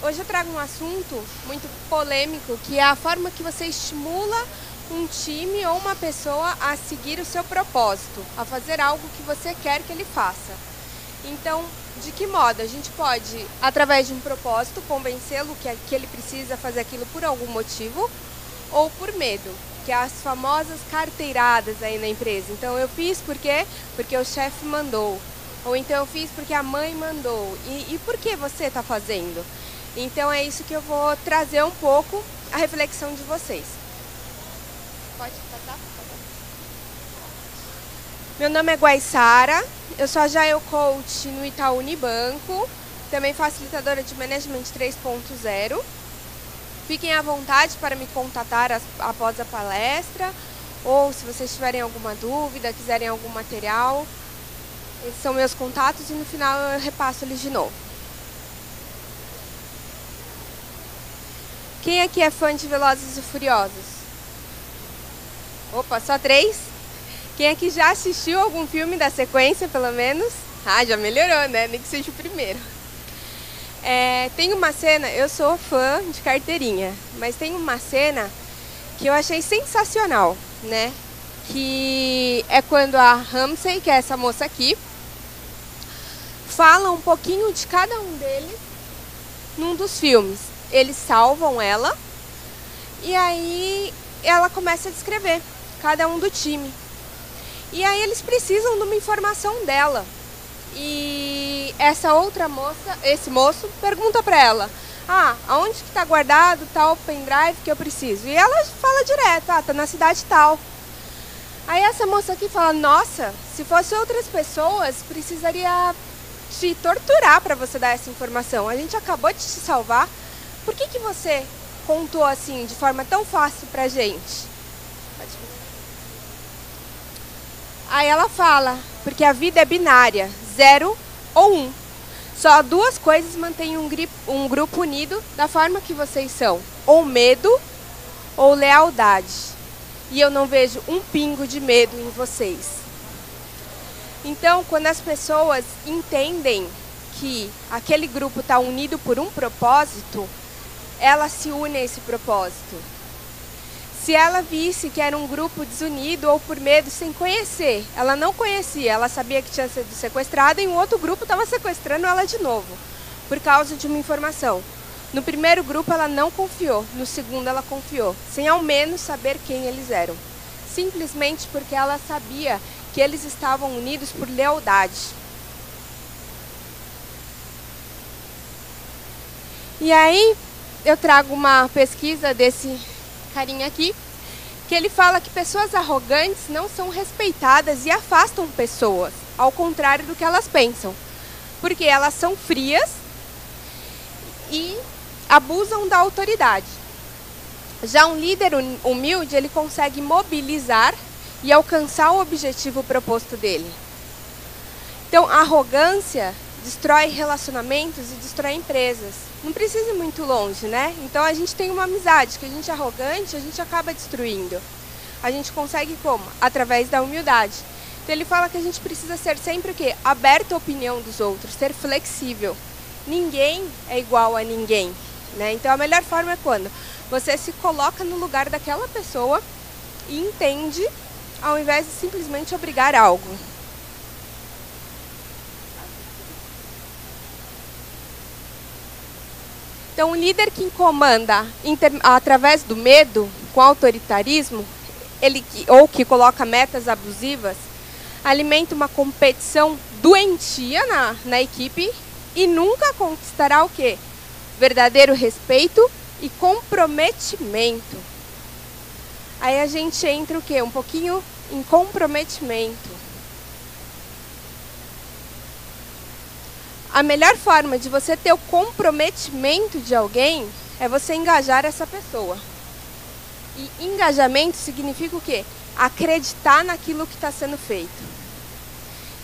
Hoje eu trago um assunto muito polêmico, que é a forma que você estimula um time ou uma pessoa a seguir o seu propósito, a fazer algo que você quer que ele faça. Então, de que modo? A gente pode, através de um propósito, convencê-lo que ele precisa fazer aquilo por algum motivo, ou por medo, que é as famosas carteiradas aí na empresa. Então, eu fiz por quê? Porque o chefe mandou. Ou então eu fiz porque a mãe mandou. E por que você está fazendo? Então é isso que eu vou trazer um pouco a reflexão de vocês. Pode passar? Meu nome é Guaissara, eu sou Agile Coach no Itaú Unibanco, também facilitadora de Management 3.0. Fiquem à vontade para me contatar após a palestra, ou se vocês tiverem alguma dúvida, quiserem algum material. Esses são meus contatos e no final eu repasso eles de novo. Quem aqui é fã de Velozes e Furiosos? Opa, só 3? Quem aqui já assistiu algum filme da sequência, pelo menos? Ah, já melhorou, né? Nem que seja o primeiro. Tem uma cena, eu sou fã de carteirinha, mas tem uma cena que eu achei sensacional, né? Que é quando a Ramsey, que é essa moça aqui, fala um pouquinho de cada um deles num dos filmes. Eles salvam ela e aí ela começa a descrever cada um do time. E aí eles precisam de uma informação dela. E essa outra moça, esse moço, pergunta pra ela: aonde que tá guardado tal pendrive que eu preciso? E ela fala direto: tá na cidade tal. Aí essa moça aqui fala: nossa, se fosse outras pessoas, precisaria te torturar para você dar essa informação. A gente acabou de te salvar. Por que você contou assim, de forma tão fácil pra gente? Aí ela fala: porque a vida é binária, 0 ou 1. Só 2 coisas mantêm um grupo unido da forma que vocês são: ou medo ou lealdade. E eu não vejo um pingo de medo em vocês. Então, quando as pessoas entendem que aquele grupo está unido por um propósito, ela se une a esse propósito. Se ela visse que era um grupo desunido ou por medo, sem conhecer, ela não conhecia, ela sabia que tinha sido sequestrada e um outro grupo estava sequestrando ela de novo, por causa de uma informação. No primeiro grupo ela não confiou, no segundo ela confiou, sem ao menos saber quem eles eram. Simplesmente porque ela sabia que eles estavam unidos por lealdade. E aí eu trago uma pesquisa desse carinha aqui, que ele fala que pessoas arrogantes não são respeitadas e afastam pessoas, ao contrário do que elas pensam, porque elas são frias e abusam da autoridade. Já um líder humilde, ele consegue mobilizar e alcançar o objetivo proposto dele. Então, a arrogância destrói relacionamentos e destrói empresas. Não precisa ir muito longe, né? Então, a gente tem uma amizade, que a gente é arrogante, a gente acaba destruindo. A gente consegue como? Através da humildade. Então, ele fala que a gente precisa ser sempre o quê? Aberto à opinião dos outros, ser flexível. Ninguém é igual a ninguém, né? Então, a melhor forma é quando você se coloca no lugar daquela pessoa e entende, ao invés de simplesmente obrigar algo. Então, um líder que comanda através do medo, com autoritarismo, ou que coloca metas abusivas, alimenta uma competição doentia na equipe e nunca conquistará o quê? Verdadeiro respeito e comprometimento. Aí a gente entra o quê? Um pouquinho em comprometimento. A melhor forma de você ter o comprometimento de alguém é você engajar essa pessoa. E engajamento significa o quê? Acreditar naquilo que está sendo feito.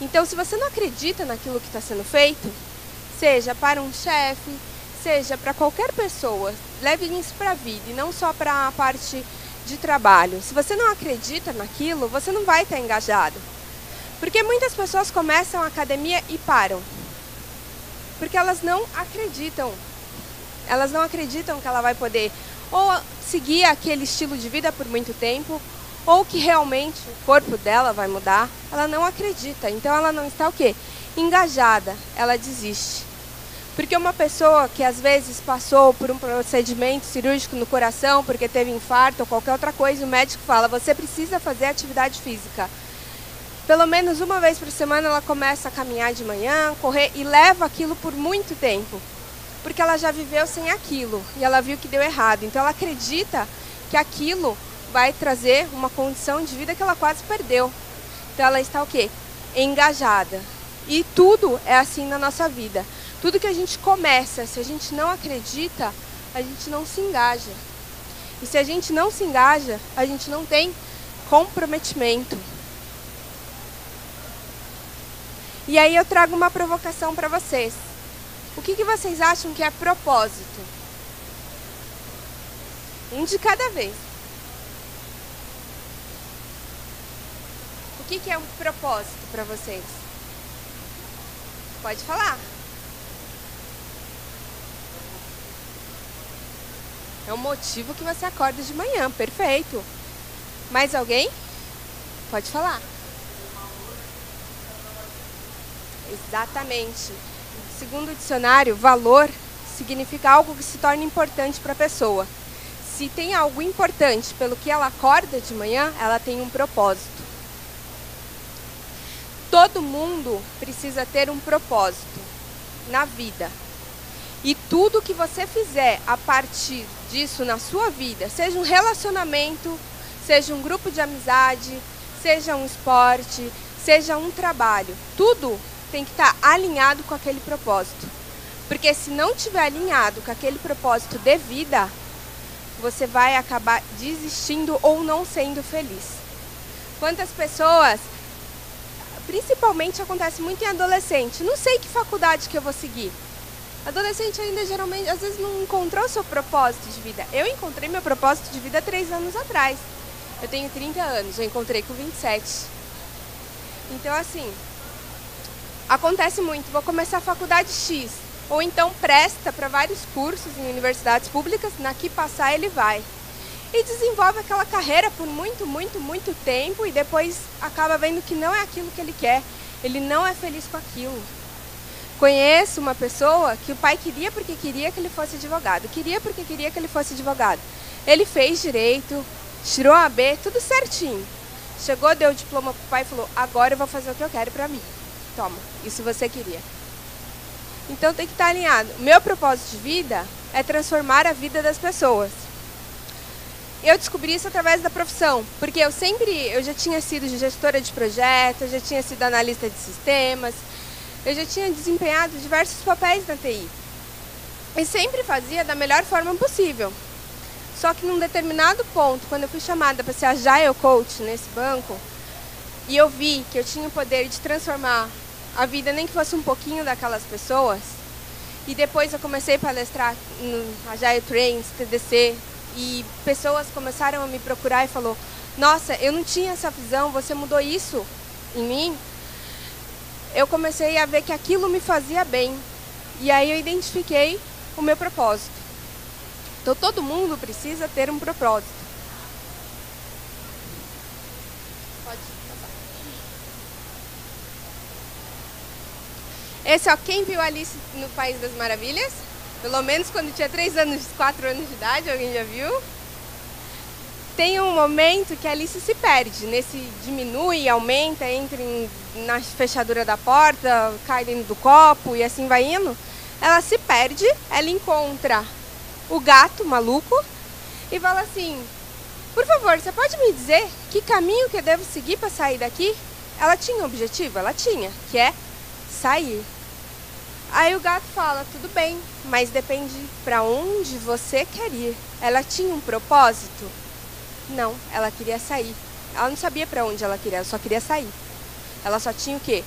Então, se você não acredita naquilo que está sendo feito, seja para um chefe, seja para qualquer pessoa, leve isso para a vida e não só para a parte de trabalho. Se você não acredita naquilo, você não vai estar engajado. Porque muitas pessoas começam a academia e param. Porque elas não acreditam Elas não acreditam que ela vai poder ou seguir aquele estilo de vida por muito tempo, ou que realmente o corpo dela vai mudar. Ela não acredita, então ela não está o quê? Engajada, ela desiste. Porque uma pessoa que às vezes passou por um procedimento cirúrgico no coração, porque teve infarto ou qualquer outra coisa, o médico fala, você precisa fazer atividade física. Pelo menos uma vez por semana ela começa a caminhar de manhã, correr e leva aquilo por muito tempo. Porque ela já viveu sem aquilo e ela viu que deu errado. Então ela acredita que aquilo vai trazer uma condição de vida que ela quase perdeu. Então ela está o quê? Engajada. E tudo é assim na nossa vida. Tudo que a gente começa, se a gente não acredita, a gente não se engaja. E se a gente não se engaja, a gente não tem comprometimento. E aí eu trago uma provocação para vocês. O que vocês acham que é propósito? Um de cada vez. O que é um propósito para vocês? Pode falar. É um motivo que você acorda de manhã, perfeito. Mais alguém? Pode falar. Exatamente. Segundo o dicionário, valor significa algo que se torna importante para a pessoa. Se tem algo importante pelo que ela acorda de manhã, ela tem um propósito. Todo mundo precisa ter um propósito na vida. E tudo que você fizer a partir disso na sua vida, seja um relacionamento, seja um grupo de amizade, seja um esporte, seja um trabalho, tudo tem que estar alinhado com aquele propósito. Porque se não estiver alinhado com aquele propósito de vida, você vai acabar desistindo ou não sendo feliz. Quantas pessoas, principalmente acontece muito em adolescente, não sei que faculdade que eu vou seguir. Adolescente ainda geralmente, às vezes não encontrou o seu propósito de vida. Eu encontrei meu propósito de vida 3 anos atrás. Eu tenho 30 anos, eu encontrei com 27. Então assim, acontece muito, vou começar a faculdade X, ou então presta para vários cursos em universidades públicas, na que passar ele vai. E desenvolve aquela carreira por muito tempo e depois acaba vendo que não é aquilo que ele quer, ele não é feliz com aquilo. Conheço uma pessoa que o pai queria porque queria que ele fosse advogado, queria porque queria que ele fosse advogado. Ele fez direito, tirou a B, tudo certinho. Chegou, deu o diploma pro pai e falou, agora eu vou fazer o que eu quero para mim. Toma, isso você queria. Então tem que estar alinhado. O meu propósito de vida é transformar a vida das pessoas. Eu descobri isso através da profissão, porque eu já tinha sido gestora de projetos, eu já tinha sido analista de sistemas, eu já tinha desempenhado diversos papéis na TI. E sempre fazia da melhor forma possível. Só que num determinado ponto, quando eu fui chamada para ser Agile Coach nesse banco, e eu vi que eu tinha o poder de transformar a vida, nem que fosse um pouquinho daquelas pessoas, e depois eu comecei a palestrar no Agile Trains, TDC, e pessoas começaram a me procurar e falou, nossa, eu não tinha essa visão, você mudou isso em mim. Eu comecei a ver que aquilo me fazia bem. E aí eu identifiquei o meu propósito. Então todo mundo precisa ter um propósito. Pode passar. Esse, ó, quem viu Alice no País das Maravilhas? Pelo menos quando tinha 4 anos de idade, alguém já viu? Tem um momento que a Alice se perde, nesse diminui, aumenta, entra na fechadura da porta, cai dentro do copo e assim vai indo. Ela se perde, ela encontra o gato maluco e fala assim, por favor, você pode me dizer que caminho que eu devo seguir para sair daqui? Ela tinha um objetivo? Ela tinha, que é sair. Aí o gato fala, tudo bem, mas depende para onde você quer ir. Ela tinha um propósito? Não, ela queria sair. Ela não sabia para onde ela queria, ela só queria sair. Ela só tinha o quê?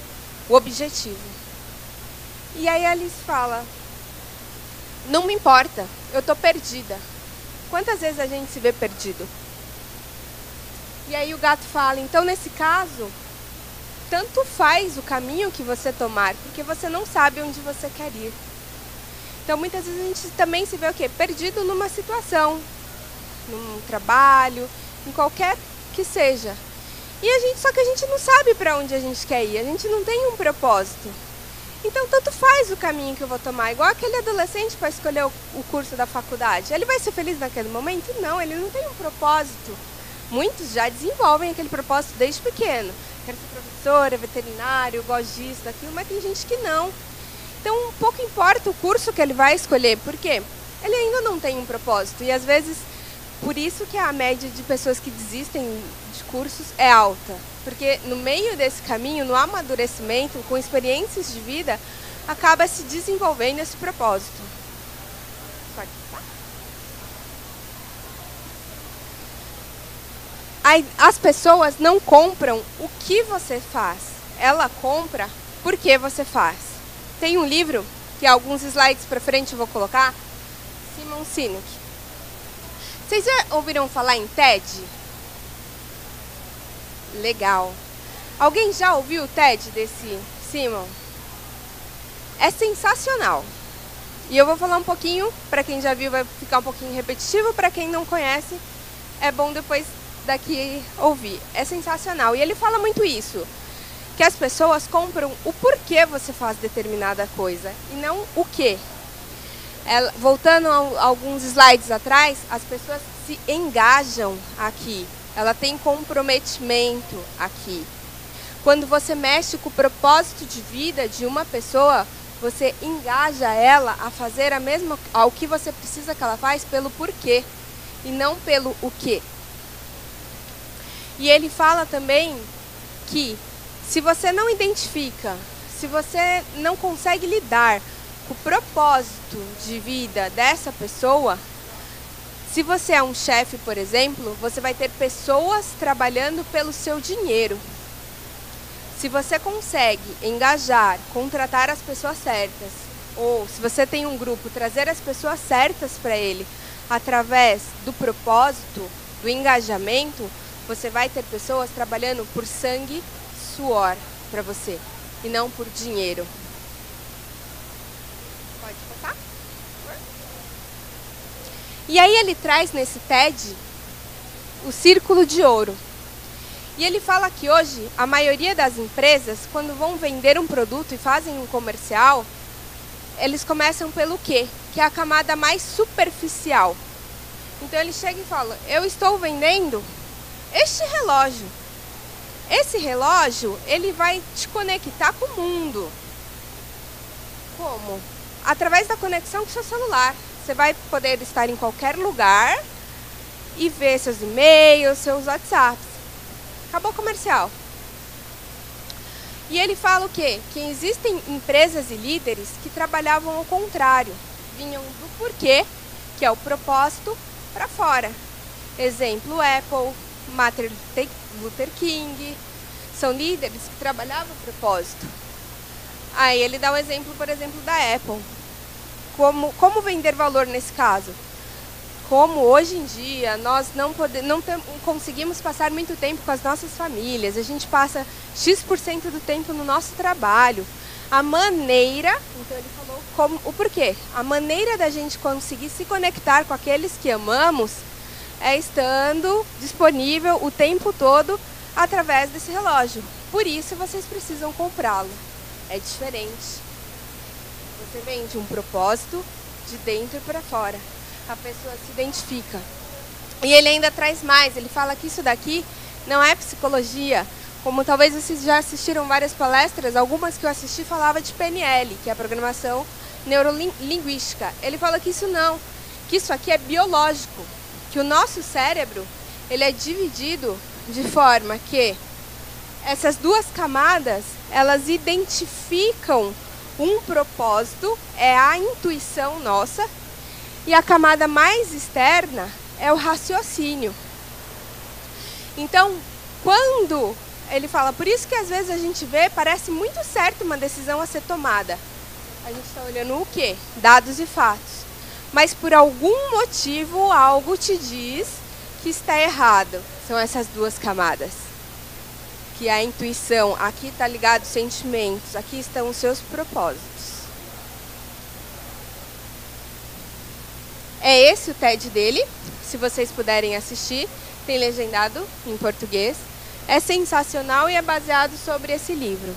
O objetivo. E aí a Alice fala, não me importa, eu tô perdida. Quantas vezes a gente se vê perdido? E aí o gato fala, então nesse caso, tanto faz o caminho que você tomar, porque você não sabe onde você quer ir. Então, muitas vezes a gente também se vê o quê? Perdido numa situação, num trabalho, em qualquer que seja. Só que a gente não sabe para onde a gente quer ir, a gente não tem um propósito. Então, tanto faz o caminho que eu vou tomar. Igual aquele adolescente para escolher o curso da faculdade. Ele vai ser feliz naquele momento? Não, ele não tem um propósito. Muitos já desenvolvem aquele propósito desde pequeno. Quero ser professora, veterinário, gosto disso, daquilo, mas tem gente que não. Então, pouco importa o curso que ele vai escolher, porque ele ainda não tem um propósito. E, às vezes, por isso que a média de pessoas que desistem de cursos é alta. Porque no meio desse caminho, no amadurecimento, com experiências de vida, acaba se desenvolvendo esse propósito. Pode passar? As pessoas não compram o que você faz. Ela compra por que você faz. Tem um livro, que alguns slides para frente eu vou colocar, Simon Sinek. Vocês já ouviram falar em TED? Legal. Alguém já ouviu o TED desse Simon? É sensacional. E eu vou falar um pouquinho, para quem já viu vai ficar um pouquinho repetitivo, para quem não conhece, é bom depois daqui ouvir. É sensacional. E ele fala muito isso, que as pessoas compram o porquê você faz determinada coisa e não o quê. Voltando a alguns slides atrás, as pessoas se engajam aqui. Ela tem comprometimento aqui. Quando você mexe com o propósito de vida de uma pessoa, você engaja ela a fazer ao que você precisa que ela faz pelo porquê e não pelo o quê. E ele fala também que se você não identifica, se você não consegue lidar com o propósito de vida dessa pessoa, se você é um chefe, por exemplo, você vai ter pessoas trabalhando pelo seu dinheiro. Se você consegue engajar, contratar as pessoas certas, ou se você tem um grupo, trazer as pessoas certas para ele, através do propósito, do engajamento, você vai ter pessoas trabalhando por sangue, suor para você, e não por dinheiro. Pode passar? E aí ele traz nesse TED o círculo de ouro. E ele fala que hoje a maioria das empresas, quando vão vender um produto e fazem um comercial, eles começam pelo quê? Que é a camada mais superficial. Então ele chega e fala, eu estou vendendo este relógio. Esse relógio, ele vai te conectar com o mundo. Como? Através da conexão com o seu celular. Você vai poder estar em qualquer lugar e ver seus e-mails, seus WhatsApps. Acabou o comercial. E ele fala o quê? Que existem empresas e líderes que trabalhavam ao contrário. Vinham do porquê, que é o propósito, para fora. Exemplo, Apple, Martin Luther King. São líderes que trabalhavam o propósito. Aí ele dá um exemplo, por exemplo, da Apple. Como vender valor nesse caso? Como hoje em dia nós não conseguimos passar muito tempo com as nossas famílias, a gente passa X% do tempo no nosso trabalho. A maneira, então ele falou o porquê. A maneira da gente conseguir se conectar com aqueles que amamos é estando disponível o tempo todo através desse relógio. Por isso vocês precisam comprá-lo. É diferente. Você vende um propósito de dentro para fora. A pessoa se identifica. E ele ainda traz mais, ele fala que isso daqui não é psicologia, como talvez vocês já assistiram várias palestras, algumas que eu assisti falava de PNL, que é a programação neurolinguística. Ele fala que isso não, que isso aqui é biológico, que o nosso cérebro, ele é dividido de forma que essas duas camadas, elas identificam um propósito, é a intuição nossa, e a camada mais externa é o raciocínio. Então, quando ele fala, por isso que às vezes a gente vê, parece muito certo uma decisão a ser tomada. A gente está olhando o quê? Dados e fatos. Mas por algum motivo, algo te diz que está errado. São essas duas camadas. Que é a intuição, aqui está ligado os sentimentos, aqui estão os seus propósitos. É esse o TED dele, se vocês puderem assistir, tem legendado em português. É sensacional e é baseado sobre esse livro.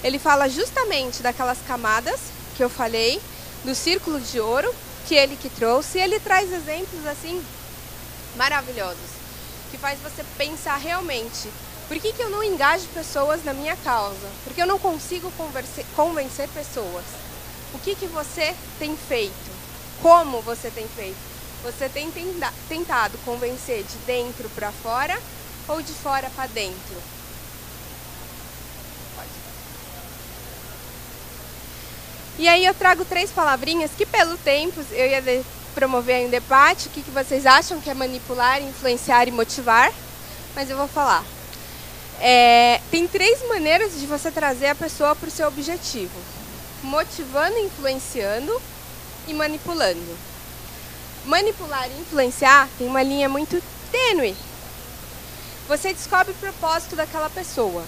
Ele fala justamente daquelas camadas que eu falei, do círculo de ouro, que ele que trouxe, e ele traz exemplos assim maravilhosos, que faz você pensar realmente, por que eu não engajo pessoas na minha causa? Porque eu não consigo convencer pessoas. O que você tem feito? Como você tem feito? Você tem tentado convencer de dentro para fora ou de fora para dentro? Pode. E aí eu trago 3 palavrinhas que pelo tempo eu ia promover aí um debate, o que vocês acham que é manipular, influenciar e motivar, mas eu vou falar. Tem 3 maneiras de você trazer a pessoa para o seu objetivo: motivando, influenciando e manipulando. Manipular e influenciar tem uma linha muito tênue. Você descobre o propósito daquela pessoa.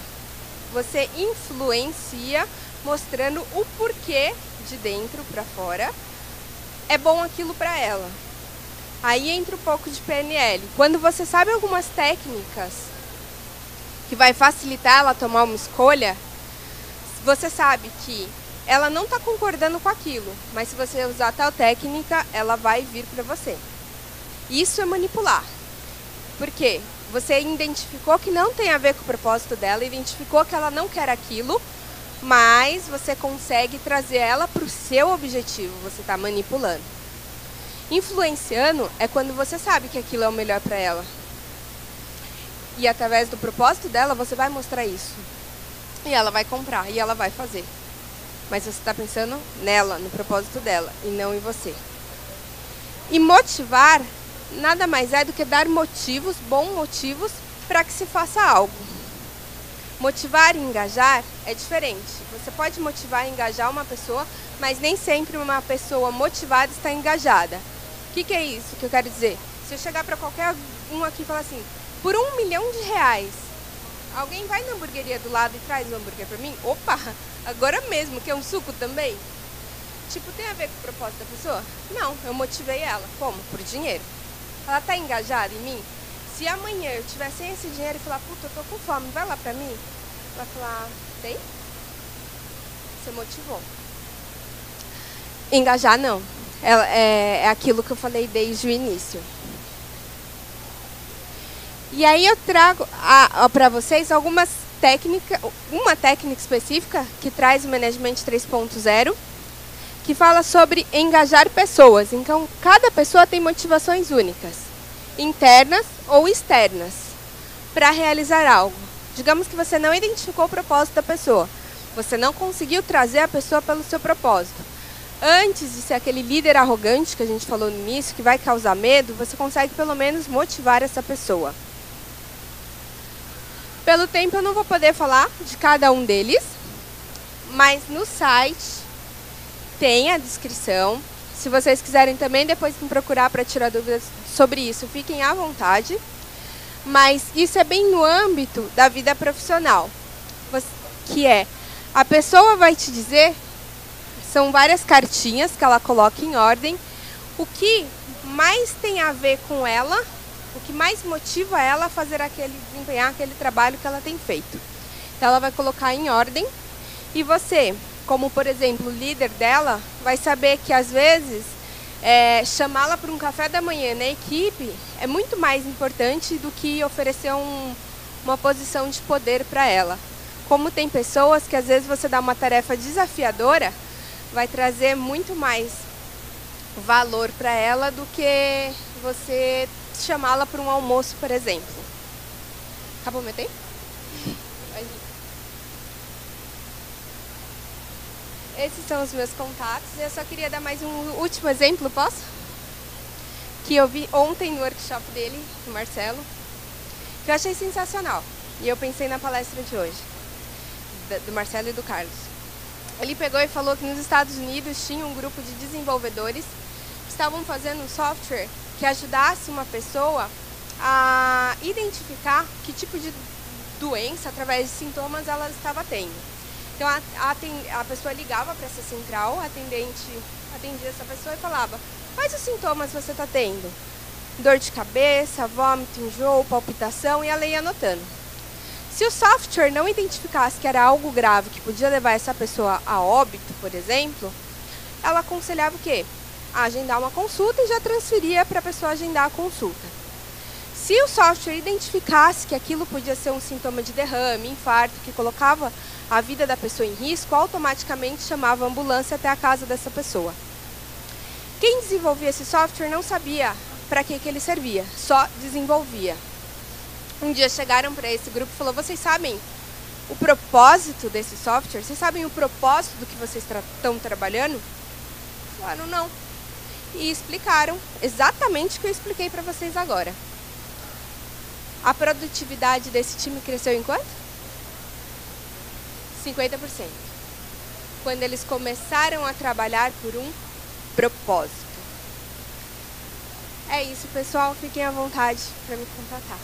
Você influencia mostrando o porquê de dentro para fora é bom aquilo para ela. Aí entra um pouco de PNL. Quando você sabe algumas técnicas que vai facilitar ela a tomar uma escolha, você sabe que ela não está concordando com aquilo, mas se você usar tal técnica, ela vai vir para você. Isso é manipular. Por quê? Você identificou que não tem a ver com o propósito dela, identificou que ela não quer aquilo, mas você consegue trazer ela para o seu objetivo, você está manipulando. Influenciando é quando você sabe que aquilo é o melhor para ela. E através do propósito dela, você vai mostrar isso. E ela vai comprar, e ela vai fazer. Mas você está pensando nela, no propósito dela, e não em você. E motivar nada mais é do que dar motivos, bons motivos, para que se faça algo. Motivar e engajar é diferente. Você pode motivar e engajar uma pessoa, mas nem sempre uma pessoa motivada está engajada. O que é isso que eu quero dizer? Se eu chegar para qualquer um aqui e falar assim, por R$1 milhão, alguém vai na hamburgueria do lado e traz um hambúrguer para mim? Opa, agora mesmo, que é um suco também? Tipo, tem a ver com o propósito da pessoa? Não, eu motivei ela. Como? Por dinheiro. Ela está engajada em mim? Se amanhã eu tiver sem esse dinheiro e falar, puta, eu tô com fome, vai lá pra mim? Ela vai falar, tem? Você motivou. Engajar, não. É aquilo que eu falei desde o início. E aí eu trago para vocês algumas técnicas, uma técnica específica que traz o Management 3.0, que fala sobre engajar pessoas. Então, cada pessoa tem motivações únicas, internas ou externas, para realizar algo. Digamos que você não identificou o propósito da pessoa. Você não conseguiu trazer a pessoa pelo seu propósito. Antes de ser aquele líder arrogante que a gente falou no início, que vai causar medo, você consegue pelo menos motivar essa pessoa. Pelo tempo eu não vou poder falar de cada um deles, mas no site tem a descrição. Se vocês quiserem também depois me procurar para tirar dúvidas sobre isso, fiquem à vontade. Mas isso é bem no âmbito da vida profissional, que é, a pessoa vai te dizer, são várias cartinhas que ela coloca em ordem, o que mais tem a ver com ela, o que mais motiva ela a desempenhar aquele trabalho que ela tem feito. Então ela vai colocar em ordem e você, como por exemplo o líder dela, vai saber que às vezes chamá-la para um café da manhã na equipe é muito mais importante do que oferecer uma posição de poder para ela. Como tem pessoas que às vezes você dá uma tarefa desafiadora, vai trazer muito mais valor para ela do que você chamá-la para um almoço, por exemplo. Acabou meu tempo? Esses são os meus contatos. Eu só queria dar mais um último exemplo, posso? Que eu vi ontem no workshop dele, do Marcelo, que eu achei sensacional. E eu pensei na palestra de hoje, do Marcelo e do Carlos. Ele pegou e falou que nos Estados Unidos tinha um grupo de desenvolvedores que estavam fazendo um software que ajudasse uma pessoa a identificar que tipo de doença, através de sintomas, ela estava tendo. Então a pessoa ligava para essa central, a atendente atendia essa pessoa e falava: quais os sintomas você está tendo? Dor de cabeça, vômito, enjoo, palpitação, e ela ia anotando. Se o software não identificasse que era algo grave que podia levar essa pessoa a óbito, por exemplo, ela aconselhava o quê? A agendar uma consulta e já transferia para a pessoa agendar a consulta. Se o software identificasse que aquilo podia ser um sintoma de derrame, infarto, que colocava a vida da pessoa em risco, automaticamente chamava a ambulância até a casa dessa pessoa. Quem desenvolvia esse software não sabia para que ele servia, só desenvolvia. Um dia chegaram para esse grupo e falou: vocês sabem o propósito desse software? Vocês sabem o propósito do que vocês estão trabalhando? Falaram: não. E explicaram exatamente o que eu expliquei para vocês agora. A produtividade desse time cresceu em quanto? 50%. Quando eles começaram a trabalhar por um propósito. É isso, pessoal. Fiquem à vontade para me contatar.